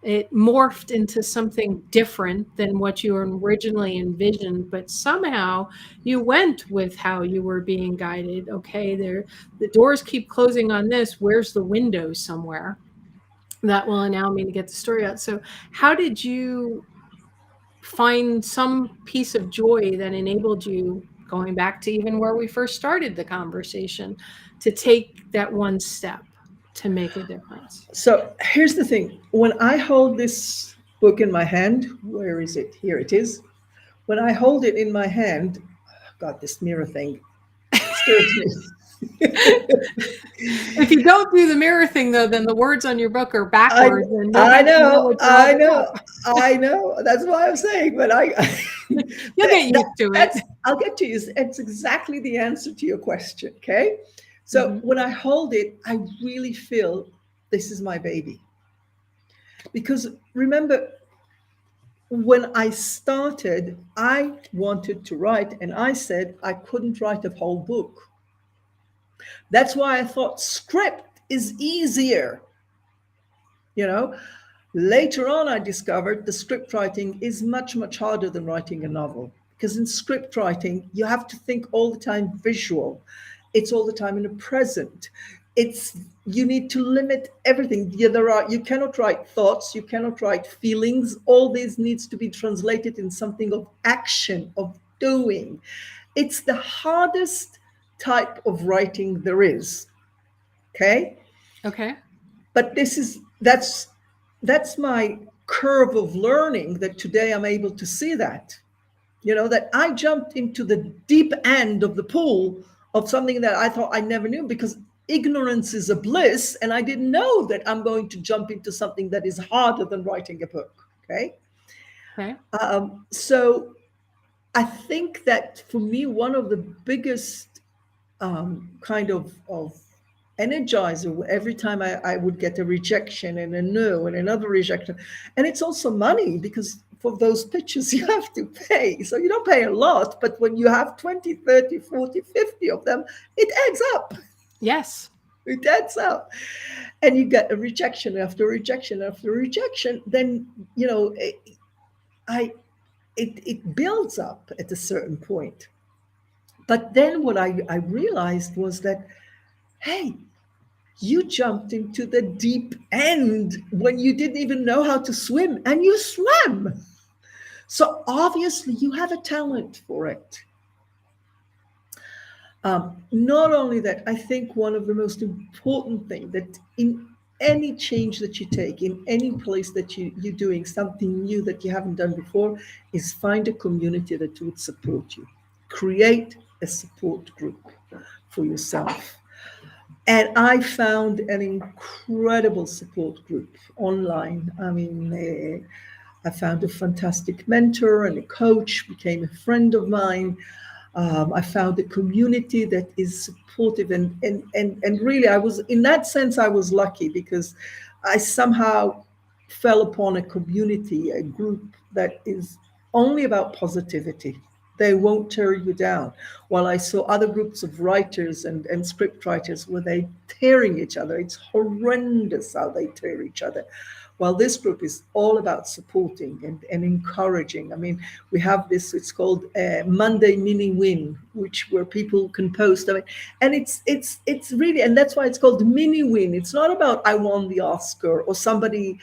[SPEAKER 2] It morphed into something different than what you originally envisioned, but somehow you went with how you were being guided. Okay, the doors keep closing on this. Where's the window somewhere that will allow me to get the story out? So how did you find some piece of joy that enabled you, going back to even where we first started the conversation, to take that one step to make a difference?
[SPEAKER 3] So here's the thing. When I hold this book in my hand, where is it? Here it is. When I hold it in my hand, God, this mirror thing scares me.
[SPEAKER 2] If you don't do the mirror thing, though, then the words on your book are backwards. And
[SPEAKER 3] I
[SPEAKER 2] nobody can
[SPEAKER 3] know,
[SPEAKER 2] what you're
[SPEAKER 3] I
[SPEAKER 2] all
[SPEAKER 3] know,
[SPEAKER 2] about.
[SPEAKER 3] I know. That's why I'm saying, but
[SPEAKER 2] You'll get used to it.
[SPEAKER 3] I'll get to you. It's exactly the answer to your question. Okay. So when I hold it, I really feel this is my baby. Because remember, when I started, I wanted to write, and I said I couldn't write a whole book. That's why I thought script is easier. You know, later on, I discovered the script writing is much, much harder than writing a novel. Because in script writing, you have to think all the time visual. It's all the time in the present. You need to limit everything. You cannot write thoughts, you cannot write feelings. All this needs to be translated in something of action, of doing. It's the hardest type of writing there is. Okay?
[SPEAKER 2] Okay.
[SPEAKER 3] But that's my curve of learning, that today I'm able to see that. That I jumped into the deep end of the pool of something that I thought I never knew, because ignorance is a bliss, and I didn't know that I'm going to jump into something that is harder than writing a book. Okay. So I think that for me, one of the biggest kind of energizer every time I would get a rejection and a no and another rejection. And it's also money, because for those pitches you have to pay. So you don't pay a lot, but when you have 20, 30, 40, 50 of them, it adds up.
[SPEAKER 2] Yes.
[SPEAKER 3] It adds up. And you get a rejection after rejection after rejection, then, it builds up at a certain point. But then what I realized was that, hey, you jumped into the deep end when you didn't even know how to swim, and you swam. So obviously you have a talent for it. Not only that, I think one of the most important things that in any change that you take, in any place that you're doing something new that you haven't done before, is find a community that would support you. Create a support group for yourself. And I found an incredible support group online. I mean, I found a fantastic mentor and a coach, became a friend of mine. I found a community that is supportive, and really, in that sense, I was lucky, because I somehow fell upon a community, a group that is only about positivity. They won't tear you down. While I saw other groups of writers and script writers where they tearing each other. It's horrendous how they tear each other. While this group is all about supporting and encouraging. I mean, we have this, it's called Monday Mini Win, where people can post. I mean, and it's really, and that's why it's called Mini Win. It's not about I won the Oscar, or somebody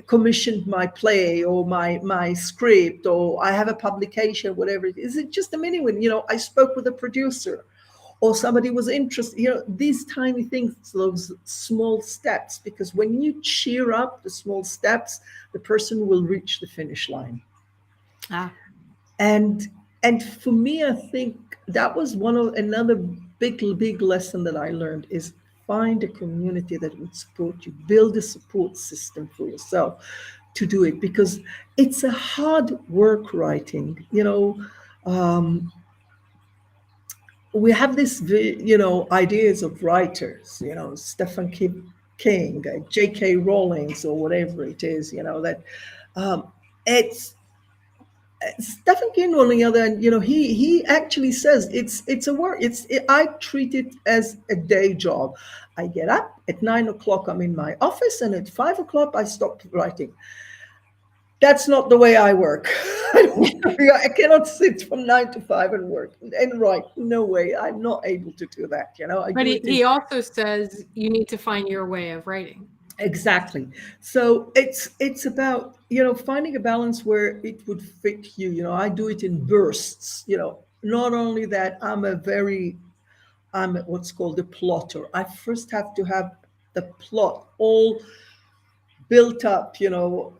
[SPEAKER 3] commissioned my play or my script, or I have a publication, whatever it is. It's just a mini win. I spoke with a producer, or somebody was interested, these tiny things, those small steps, because when you cheer up the small steps, the person will reach the finish line. And for me, I think that was another big lesson that I learned, is find a community that would support you, build a support system for yourself to do it, because it's a hard work writing. We have this, ideas of writers, Stephen King, J.K. Rowling's, or whatever it is, that um, it's Stephen King, on the other hand, he actually says it's a work. I treat it as a day job. I get up at 9 o'clock. I'm in my office, and at 5 o'clock I stop writing. That's not the way I work. I cannot sit from 9 to 5 and work and write. No way. I'm not able to do that.
[SPEAKER 2] But he also says you need to find your way of writing.
[SPEAKER 3] Exactly. So it's about, finding a balance where it would fit you. I do it in bursts. Not only that, I'm what's called a plotter. I first have to have the plot all built up,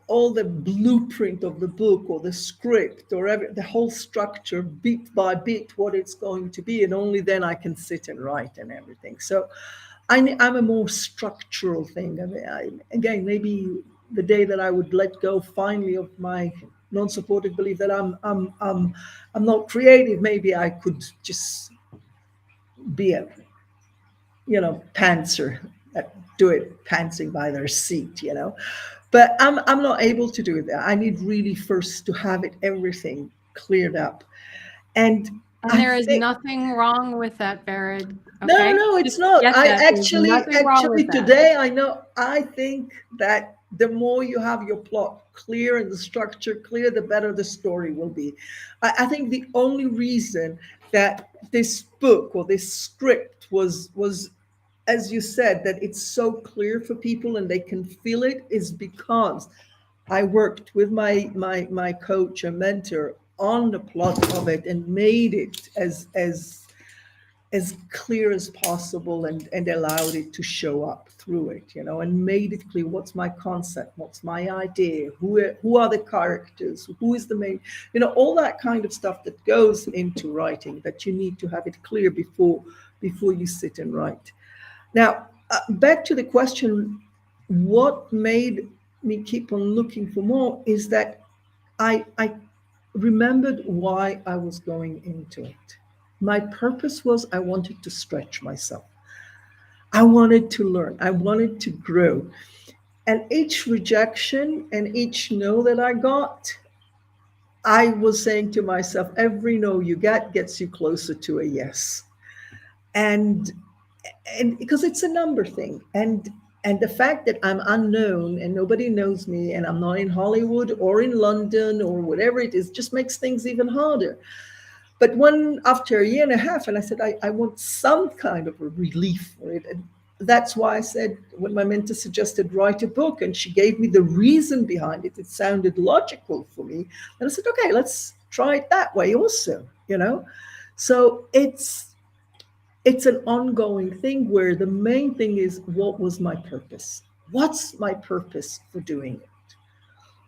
[SPEAKER 3] all the blueprint of the book or the script or the whole structure, bit by bit, what it's going to be, and only then I can sit and write and everything. So I'm a more structural thing. Again, maybe the day that I would let go finally of my non-supportive belief that I'm not creative, maybe I could just be a pantser, do it pantsing by their seat, But I'm not able to do that. I need really first to have everything cleared up, and
[SPEAKER 2] there is nothing wrong with that, Vered.
[SPEAKER 3] Okay? No, it's not. I actually today I think that the more you have your plot clear and the structure clear, the better the story will be. I think the only reason that this book or this script was, as you said, that it's so clear for people and they can feel it, is because I worked with my coach and mentor on the plot of it and made it as clear as possible, and allowed it to show up through it, and made it clear what's my concept, what's my idea, who are the characters, who is the main, all that kind of stuff that goes into writing, that you need to have it clear before you sit and write. Now, back to the question, what made me keep on looking for more is that I remembered why I was going into it. My purpose was I wanted to stretch myself. I wanted to learn. I wanted to grow. And each rejection and each no that I got, I was saying to myself, every no you get gets you closer to a yes. And because it's a number thing. And the fact that I'm unknown and nobody knows me, and I'm not in Hollywood or in London or whatever it is, just makes things even harder. But after a year and a half, and I said, I want some kind of a relief for it. And that's why I said, when my mentor suggested write a book, and she gave me the reason behind it, it sounded logical for me. And I said, okay, let's try it that way also, So it's an ongoing thing where the main thing is, what was my purpose? What's my purpose for doing it?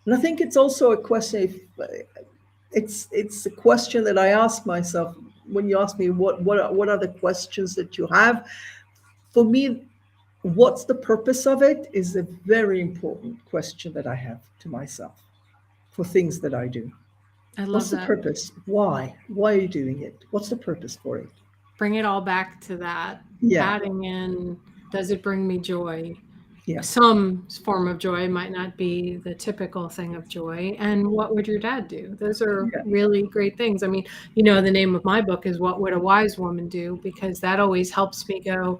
[SPEAKER 3] And I think it's also a question, it's a question that I ask myself when you ask me what are the questions that you have. For me, what's the purpose of it is a very important question that I have to myself for things that I do.
[SPEAKER 2] I love
[SPEAKER 3] what's
[SPEAKER 2] that.
[SPEAKER 3] The purpose? Why are you doing it? What's the purpose for it?
[SPEAKER 2] Bring it all back to that. Adding in, does it bring me joy? Some form of joy, might not be the typical thing of joy. And what would your dad do? Those are really great things. I mean, the name of my book is What Would a Wise Woman Do? Because that always helps me go,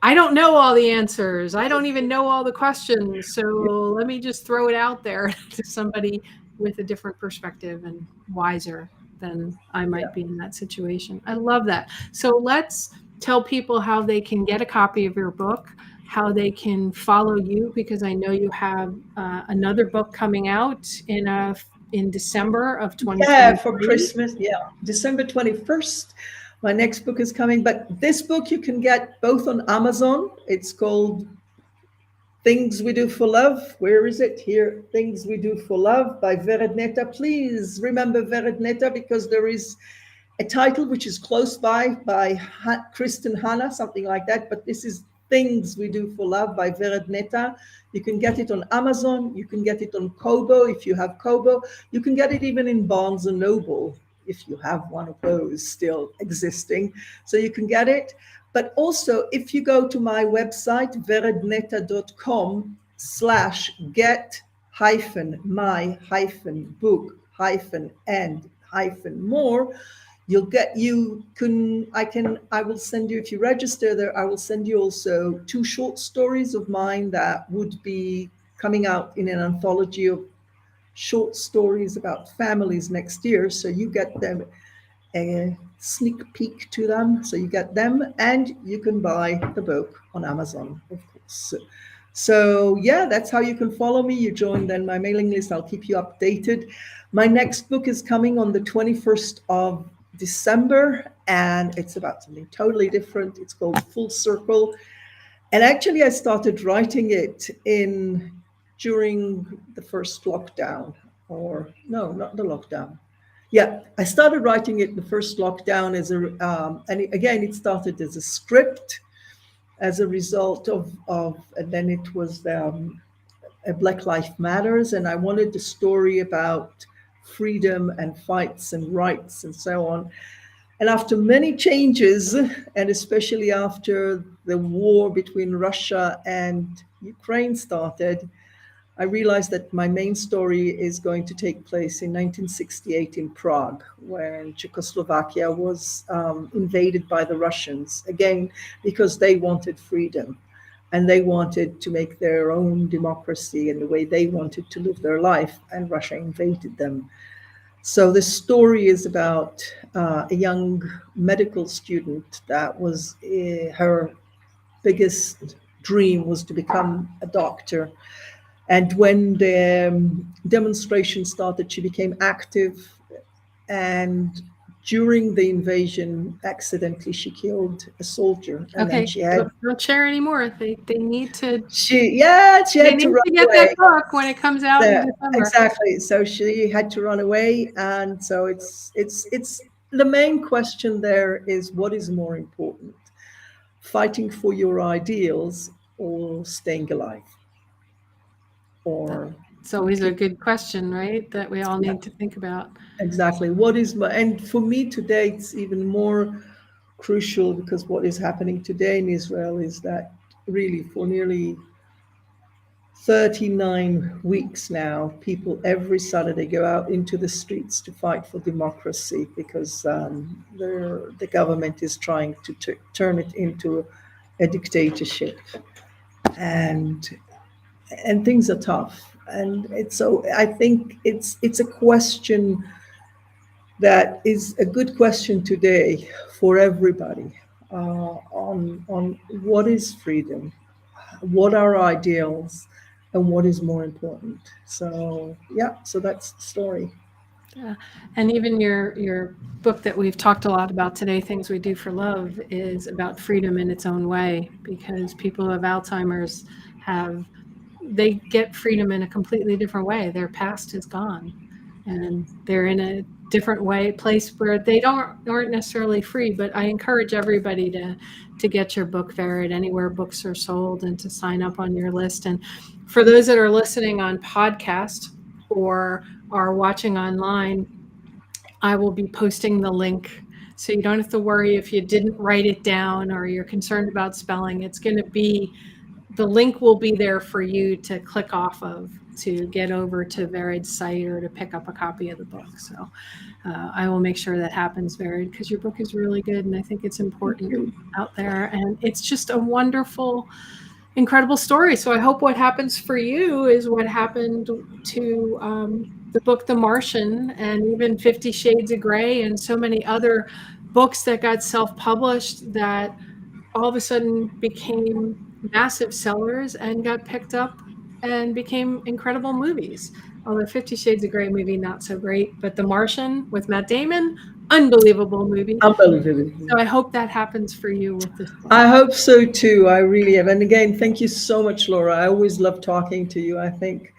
[SPEAKER 2] I don't know all the answers. I don't even know all the questions. So let me just throw it out there to somebody with a different perspective and wiser than I might be in that situation. I love that. So let's tell people how they can get a copy of your book, how they can follow you, because I know you have another book coming out in December of 2023.
[SPEAKER 3] Yeah, for Christmas. Yeah, December 21st. My next book is coming, but this book you can get both on Amazon. It's called Things We Do for Love. Where is it? Here, Things We Do for Love by Vered Neta. Please remember Vered Neta, because there is a title which is close by Kristen Hanna, something like that. But this is Things We Do for Love by Vered Neta. You can get it on Amazon. You can get it on Kobo if you have Kobo. You can get it even in Barnes & Noble if you have one of those still existing. So you can get it. But also, if you go to my website, veredneta.com/get-my-book-and-more, I will send you, if you register there, I will send you also 2 short stories of mine that would be coming out in an anthology of short stories about families next year. So you get them a sneak peek to them. So you get them, and you can buy the book on Amazon, of course. So yeah, that's how you can follow me. You join then my mailing list. I'll keep you updated. My next book is coming on the 21st of December, and it's about something totally different. It's called Full Circle. And actually, I started writing it during the first lockdown, or no, not the lockdown. Yeah, I started writing it the first lockdown and again, it started as a script as a result of and then it was a Black Lives Matters, and I wanted the story about freedom and fights and rights and so on. And after many changes, and especially after the war between Russia and Ukraine started, I realized that my main story is going to take place in 1968 in Prague, when Czechoslovakia was invaded by the Russians, again, because they wanted freedom and they wanted to make their own democracy and the way they wanted to live their life, and Russia invaded them. So the story is about a young medical student that was her biggest dream was to become a doctor. And when the demonstration started, she became active. And during the invasion, accidentally, she killed a soldier. And then she had.
[SPEAKER 2] Don't share anymore. They need to.
[SPEAKER 3] She had to run
[SPEAKER 2] get
[SPEAKER 3] away.
[SPEAKER 2] that book when it comes out in December.
[SPEAKER 3] Exactly. So she had to run away, and so it's the main question there is, what is more important, fighting for your ideals or staying alive? Or
[SPEAKER 2] it's always a good question, right? That we all need to think about.
[SPEAKER 3] Exactly. And for me today, it's even more crucial, because what is happening today in Israel is that really for nearly 39 weeks now, people every Saturday go out into the streets to fight for democracy, because the government is trying to turn it into a dictatorship. And things are tough. And I think it's a question that is a good question today for everybody, on what is freedom, what are ideals, and what is more important. So yeah, so that's the story.
[SPEAKER 2] Yeah. And even your book that we've talked a lot about today, Things We Do for Love, is about freedom in its own way, because people who have Alzheimer's they get freedom in a completely different way. Their past is gone, and they're in a different place where they aren't necessarily free. But I encourage everybody to get your book, Vered, anywhere books are sold, and to sign up on your list. And for those that are listening on podcast or are watching online, I will be posting the link, so you don't have to worry if you didn't write it down or you're concerned about spelling. The link will be there for you to click off of to get over to Vered's site or to pick up a copy of the book. So I will make sure that happens, Vered, because your book is really good, and I think it's important out there. And it's just a wonderful, incredible story. So I hope what happens for you is what happened to the book The Martian, and even 50 Shades of Grey, and so many other books that got self-published that all of a sudden became massive sellers and got picked up and became incredible movies. Although 50 Shades of Grey movie, not so great, but The Martian with Matt Damon, unbelievable movie.
[SPEAKER 3] Unbelievable.
[SPEAKER 2] So I hope that happens for you with this book.
[SPEAKER 3] I hope so too. I really have. And again, thank you so much, Laura. I always love talking to you. I think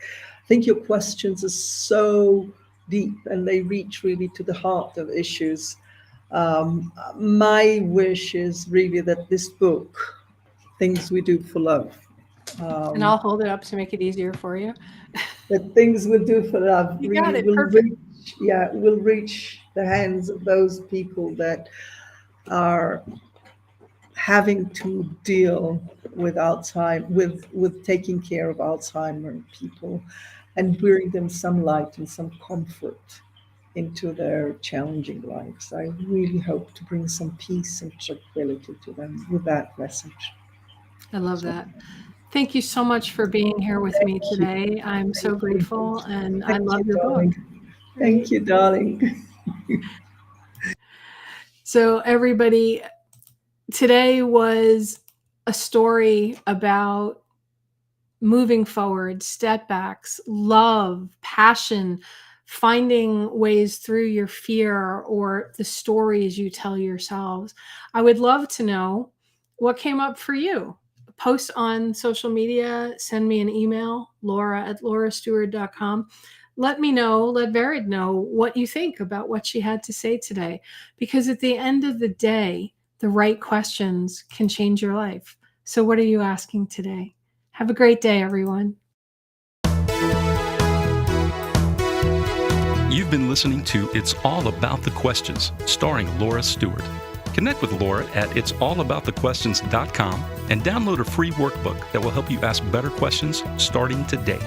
[SPEAKER 3] your questions are so deep, and they reach really to the heart of issues. My wish is really that this book, Things We Do for Love,
[SPEAKER 2] and I'll hold it up to make it easier for you.
[SPEAKER 3] that Things We Do for Love
[SPEAKER 2] You
[SPEAKER 3] really
[SPEAKER 2] got it.
[SPEAKER 3] will reach the hands of those people that having to deal with with taking care of Alzheimer people and bring them some light and some comfort into their challenging lives. I really hope to bring some peace and tranquility to them with that message.
[SPEAKER 2] I love
[SPEAKER 3] So,
[SPEAKER 2] that. Thank you so much for being here with me
[SPEAKER 3] thank you.
[SPEAKER 2] today. I'm so
[SPEAKER 3] Thank you.
[SPEAKER 2] grateful, and I
[SPEAKER 3] Thank
[SPEAKER 2] love
[SPEAKER 3] you,
[SPEAKER 2] your book.
[SPEAKER 3] darling. Thank you, darling.
[SPEAKER 2] So, everybody, today was a story about moving forward, setbacks, love, passion, finding ways through your fear or the stories you tell yourselves. I would love to know what came up for you. Post on social media, send me an email, laura@laurastewart.com. Let me know, let Vered know what you think about what she had to say today. Because at the end of the day, the right questions can change your life. So, what are you asking today? Have a great day, everyone.
[SPEAKER 1] You've been listening to It's All About the Questions, starring Laura Stewart. Connect with Laura at it'sallaboutthequestions.com and download a free workbook that will help you ask better questions starting today.